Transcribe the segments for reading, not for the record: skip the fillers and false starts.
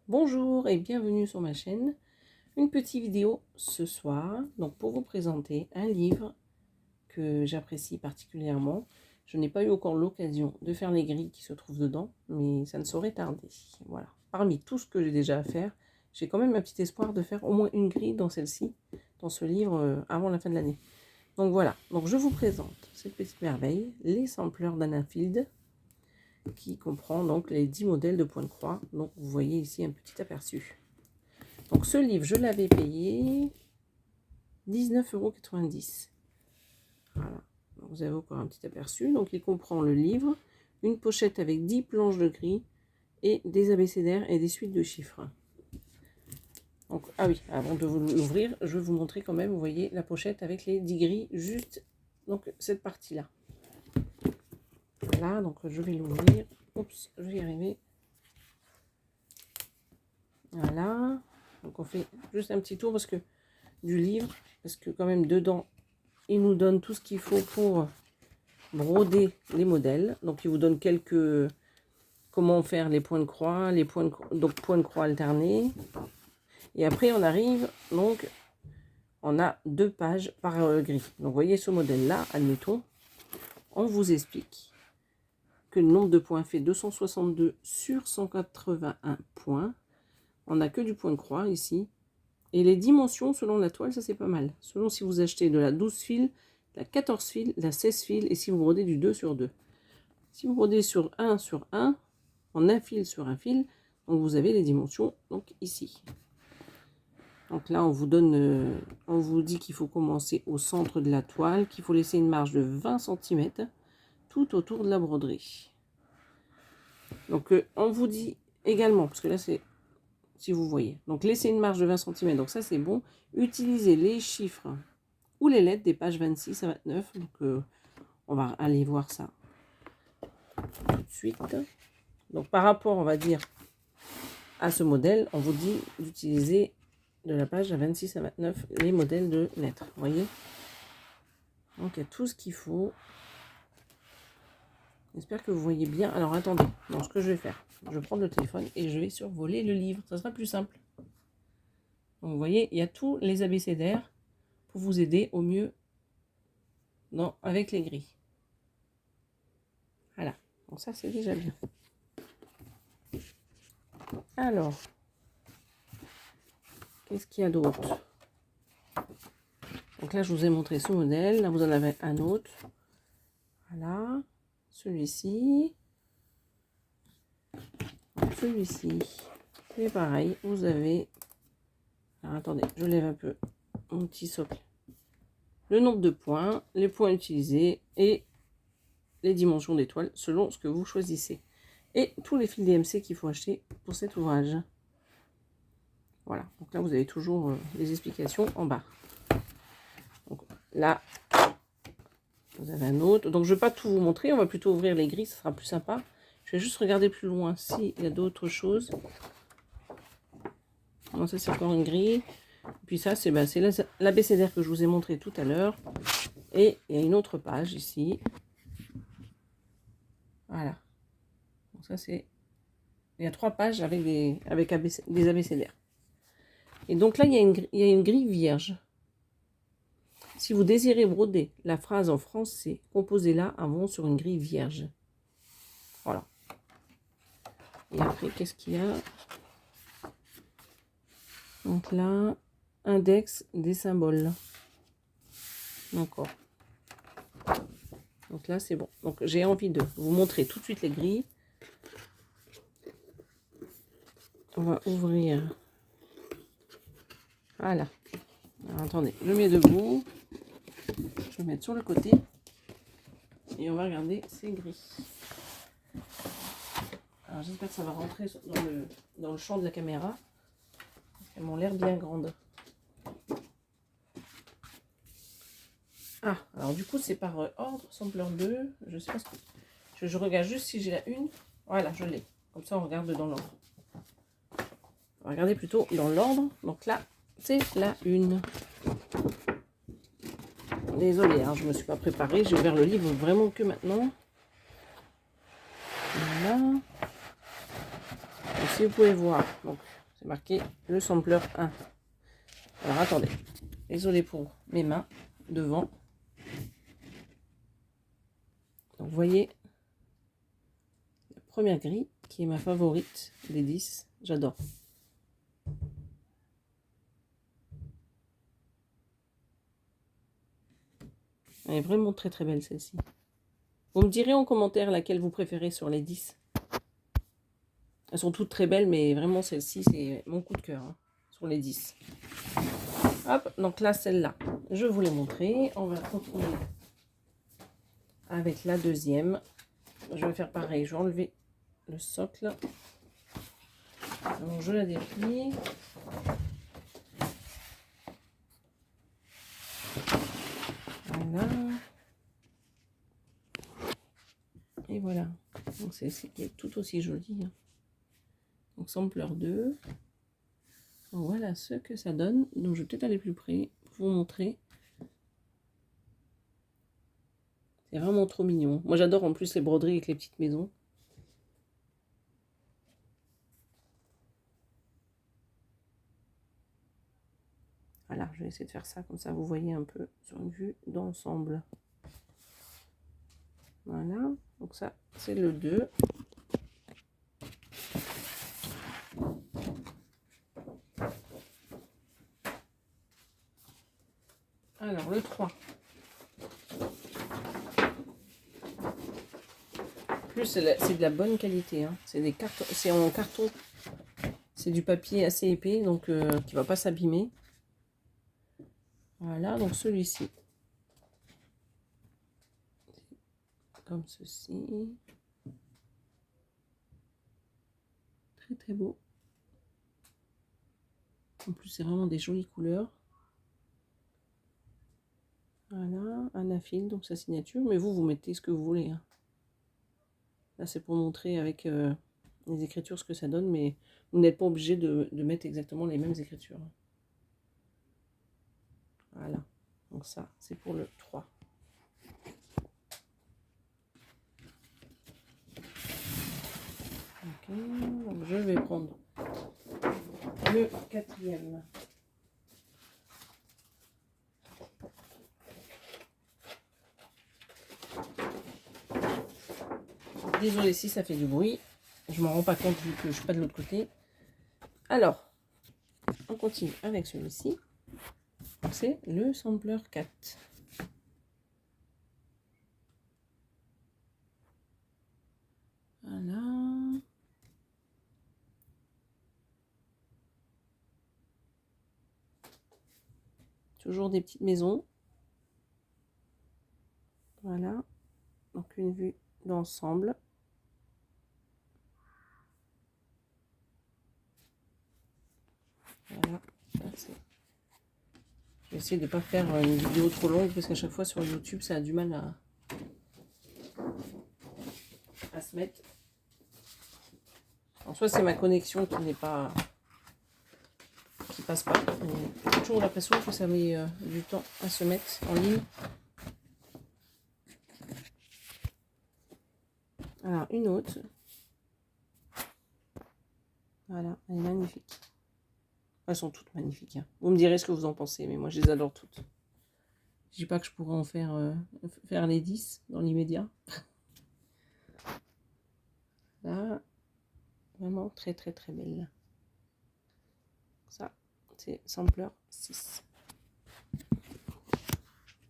Bonjour et bienvenue sur ma chaîne. Une petite vidéo ce soir donc pour vous présenter un livre que j'apprécie particulièrement. Je n'ai pas eu encore l'occasion de faire les grilles qui se trouvent dedans, mais ça ne saurait tarder. Voilà. Parmi tout ce que j'ai déjà à faire, j'ai quand même un petit espoir de faire au moins une grille dans celle-ci, dans ce livre, avant la fin de l'année. Donc voilà, donc je vous présente cette petite merveille, les sampleurs d'Anna Field, qui comprend donc les 10 modèles de point de croix. Donc vous voyez ici un petit aperçu. Donc ce livre, je l'avais payé 19,90 €. Voilà, donc, vous avez encore un petit aperçu. Donc il comprend le livre, une pochette avec 10 planches de gris et des abécédaires et des suites de chiffres. Donc, ah oui, avant de vous l'ouvrir, je vais vous montrer quand même, vous voyez la pochette avec les 10 gris, juste donc cette partie-là. Voilà, donc je vais l'ouvrir. Oups, je vais y arriver. Voilà, donc on fait juste un petit tour parce que du livre, parce que quand même dedans, il nous donne tout ce qu'il faut pour broder les modèles. Donc il vous donne quelques comment faire les points de croix, donc points de croix alternés. Et après on arrive, donc on a 2 pages par gris. Donc vous voyez ce modèle-là, admettons, on vous explique que le nombre de points fait 262 sur 181 points. On n'a que du point de croix ici. Et les dimensions selon la toile, ça c'est pas mal. Selon si vous achetez de la 12 fils, la 14 fils, la 16 fils et si vous brodez du 2 sur 2. Si vous brodez sur 1 sur 1, en un fil sur un fil, donc vous avez les dimensions donc ici. Donc là on vous donne, on vous dit qu'il faut commencer au centre de la toile, qu'il faut laisser une marge de 20 cm tout autour de la broderie. Donc on vous dit également, parce que là c'est, si vous voyez, donc laissez une marge de 20 cm, donc ça c'est bon. Utilisez les chiffres ou les lettres des pages 26 à 29, donc on va aller voir ça tout de suite. Donc par rapport, on va dire, à ce modèle, on vous dit d'utiliser de la page à 26 à 29 les modèles de lettres, vous voyez. Donc il y a tout ce qu'il faut. J'espère que vous voyez bien. Alors attendez, donc ce que je vais faire, je vais prendre le téléphone et je vais survoler le livre, ça sera plus simple. Donc vous voyez, il y a tous les abécédaires pour vous aider au mieux avec les grilles. Voilà, donc ça c'est déjà bien. Alors, qu'est-ce qu'il y a d'autre? Donc là je vous ai montré ce modèle, là vous en avez un autre. Voilà, celui-ci. Celui-ci, c'est pareil, vous avez... Alors attendez, je lève un peu mon petit socle. Le nombre de points, les points utilisés et les dimensions d'étoiles selon ce que vous choisissez. Et tous les fils DMC qu'il faut acheter pour cet ouvrage. Voilà, donc là vous avez toujours les explications en bas. Donc là, vous avez un autre. Donc je ne vais pas tout vous montrer, on va plutôt ouvrir les grilles, ça sera plus sympa. Je vais juste regarder plus loin s'il y a d'autres choses. Non, ça c'est encore une grille. Puis ça c'est l'abécédaire que je vous ai montré tout à l'heure. Et il y a une autre page ici. Voilà. Donc ça c'est... Il y a 3 pages avec des abécédaires. Et donc là il y a une grille vierge. Si vous désirez broder la phrase en français, composez-la avant sur une grille vierge. Voilà. Et après, qu'est-ce qu'il y a? Donc là, index des symboles. D'accord. Donc là, c'est bon. Donc j'ai envie de vous montrer tout de suite les grilles. On va ouvrir. Voilà. Alors, attendez, je mets debout. Je vais mettre sur le côté. Et on va regarder ces grilles. Alors j'espère que ça va rentrer dans le champ de la caméra. Elles m'ont l'air bien grandes. Ah, alors du coup c'est par ordre, sampleur 2. Je sais pas ce que... Je regarde juste si j'ai la une. Voilà, je l'ai. Comme ça on regarde dans l'ordre. On va regarder plutôt dans l'ordre. Donc là, c'est la une. Désolée, hein, je me suis pas préparée. J'ai ouvert le livre vraiment que maintenant. Voilà. si vous pouvez voir, donc c'est marqué le sampler 1. Alors attendez, désolé pour mes mains devant. Donc vous voyez la première grille qui est ma favorite des 10, j'adore. Elle est vraiment très très belle celle-ci. Vous me direz en commentaire laquelle vous préférez sur les 10. Elles sont toutes très belles, mais vraiment celle-ci c'est mon coup de cœur hein, sur les 10. Hop, donc là celle-là, je vous l'ai montré. On va continuer avec la deuxième. Je vais faire pareil, je vais enlever le socle. Donc je la déplie. Voilà. Et voilà. Donc c'est tout aussi joli. Hein. Donc sampler 2. Donc voilà ce que ça donne. Donc je vais peut-être aller plus près pour vous montrer. C'est vraiment trop mignon. Moi j'adore en plus les broderies avec les petites maisons. Voilà, je vais essayer de faire ça, comme ça vous voyez un peu sur une vue d'ensemble. Voilà, donc ça c'est le 2. Alors le 3. Plus c'est de la bonne qualité, hein. C'est des cartons, c'est en carton. C'est du papier assez épais, donc qui va pas s'abîmer. Voilà, donc celui-ci. Comme ceci. Très très beau. En plus, c'est vraiment des jolies couleurs. Voilà, Anafil, donc sa signature. Mais vous mettez ce que vous voulez. Hein. Là, c'est pour montrer avec les écritures ce que ça donne, mais vous n'êtes pas obligé de mettre exactement les mêmes écritures. Voilà, donc ça, c'est pour le 3. Ok, donc je vais prendre le 4e. Désolée si ça fait du bruit, je m'en rends pas compte vu que je suis pas de l'autre côté. Alors, on continue avec celui-ci. C'est le sampler 4. Voilà. Toujours des petites maisons. Voilà. Donc une vue d'ensemble. Voilà. Je vais essayer de ne pas faire une vidéo trop longue parce qu'à chaque fois sur YouTube ça a du mal à se mettre. En soit c'est ma connexion qui n'est pas... qui passe pas. J'ai toujours l'impression que ça met du temps à se mettre en ligne. Alors une autre. Voilà, elle est magnifique. Elles sont toutes magnifiques. Hein. Vous me direz ce que vous en pensez, mais moi je les adore toutes. Je dis pas que je pourrais en faire, faire les 10 dans l'immédiat. Là, vraiment très très très belle. Ça, c'est sampler 6.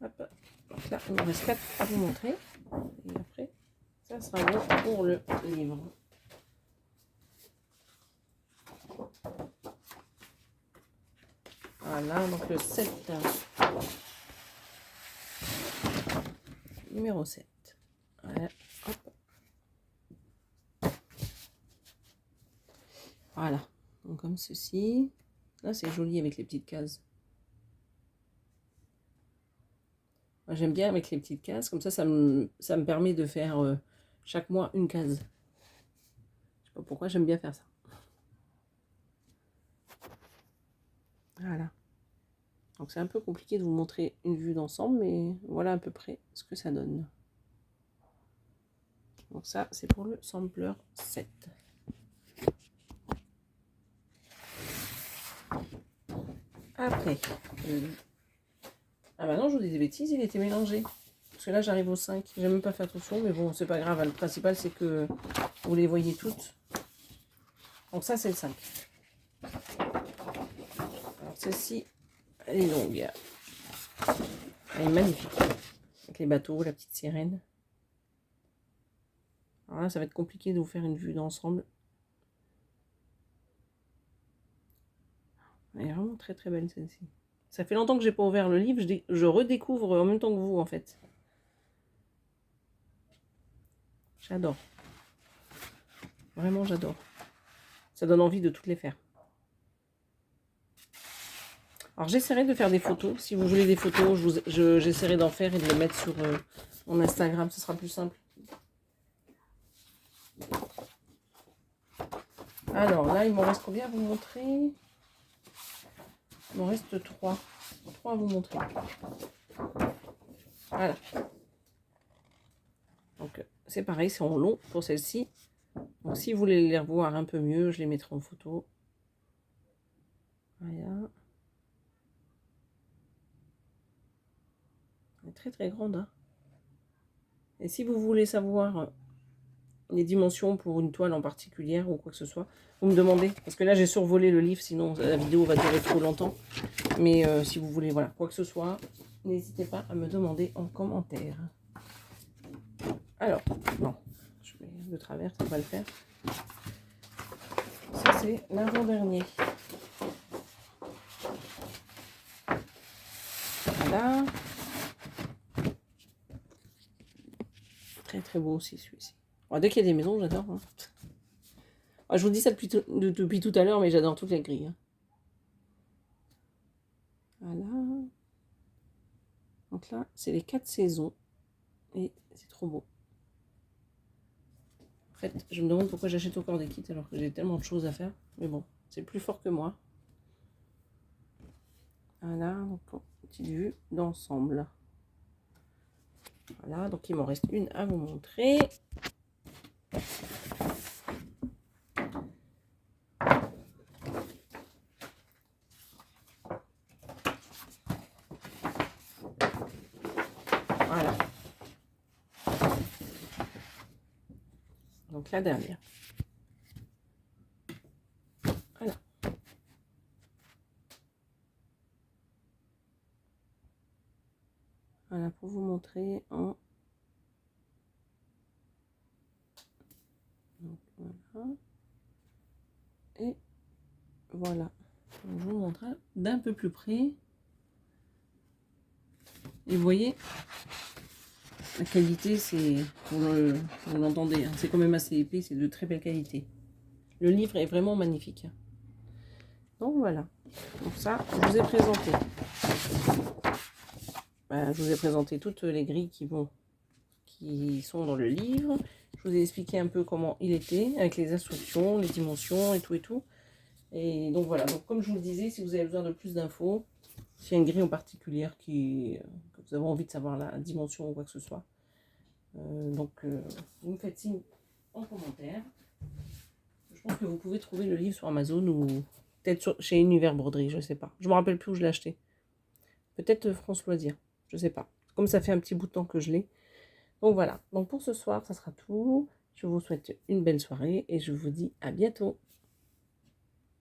Hop. Donc là, il me reste 4 à vous montrer. Et après, ça sera bon pour le livre. Voilà, donc le 7. Numéro 7. Voilà, hop. Voilà, donc comme ceci. Là, c'est joli avec les petites cases. Moi, j'aime bien avec les petites cases. Comme ça me permet de faire chaque mois une case. Je sais pas pourquoi j'aime bien faire ça. Voilà. Donc c'est un peu compliqué de vous montrer une vue d'ensemble, mais voilà à peu près ce que ça donne. Donc ça, c'est pour le sampler 7. Après, ah bah non, je vous dis des bêtises, il était mélangé. Parce que là, j'arrive au 5. J'ai même pas fait attention, mais bon, c'est pas grave. Le principal, c'est que vous les voyez toutes. Donc ça, c'est le 5. Alors celle-ci, elle est longue. Elle est magnifique. Avec les bateaux, la petite sirène. Alors là, ça va être compliqué de vous faire une vue d'ensemble. Elle est vraiment très très belle celle-ci. Ça fait longtemps que j'ai pas ouvert le livre. Je redécouvre en même temps que vous, en fait. J'adore. Vraiment, j'adore. Ça donne envie de toutes les faire. Alors, j'essaierai de faire des photos. Si vous voulez des photos, j'essaierai d'en faire et de les mettre sur mon Instagram. Ce sera plus simple. Alors, là, il m'en reste combien à vous montrer? Il m'en reste 3. 3 à vous montrer. Voilà. Donc, c'est pareil, c'est en long pour celle-ci. Donc, si vous voulez les revoir un peu mieux, je les mettrai en photo. Voilà. Elle est très très grande. Hein. Et si vous voulez savoir les dimensions pour une toile en particulier ou quoi que ce soit, vous me demandez. Parce que là, j'ai survolé le livre, sinon la vidéo va durer trop longtemps. Mais si vous voulez, voilà, quoi que ce soit, n'hésitez pas à me demander en commentaire. Alors, non, je mets de travers, ça va le faire. Ça, c'est l'avant-dernier. Voilà. Très très beau aussi celui-ci. Alors, dès qu'il y a des maisons, j'adore. Hein. Alors, je vous dis ça depuis tout à l'heure, mais j'adore toutes les grilles. Hein. Voilà. Donc là, c'est les 4 saisons. Et c'est trop beau. En fait, je me demande pourquoi j'achète encore des kits alors que j'ai tellement de choses à faire. Mais bon, c'est plus fort que moi. Voilà, donc petite vue d'ensemble. Voilà, donc il m'en reste une à vous montrer. Voilà. Donc la dernière. Voilà. Voilà, pour vous montrer en... Donc, voilà. Et voilà. Donc, je vous montre d'un peu plus près. Et vous voyez, la qualité, c'est... Vous l'entendez, hein, c'est quand même assez épais, c'est de très belle qualité. Le livre est vraiment magnifique. Donc voilà. Donc ça, je vous ai présenté. Je vous ai présenté toutes les grilles qui sont dans le livre. Je vous ai expliqué un peu comment il était, avec les instructions, les dimensions et tout et tout. Et donc voilà, donc comme je vous le disais, si vous avez besoin de plus d'infos, s'il y a une grille en particulier que vous avez envie de savoir la dimension ou quoi que ce soit, vous me faites signe en commentaire. Je pense que vous pouvez trouver le livre sur Amazon ou peut-être chez Univers Broderie, je ne sais pas. Je ne me rappelle plus où je l'ai acheté. Peut-être France Loisirs, je ne sais pas. Comme ça fait un petit bout de temps que je l'ai. Donc voilà, donc pour ce soir, ça sera tout. Je vous souhaite une belle soirée et je vous dis à bientôt.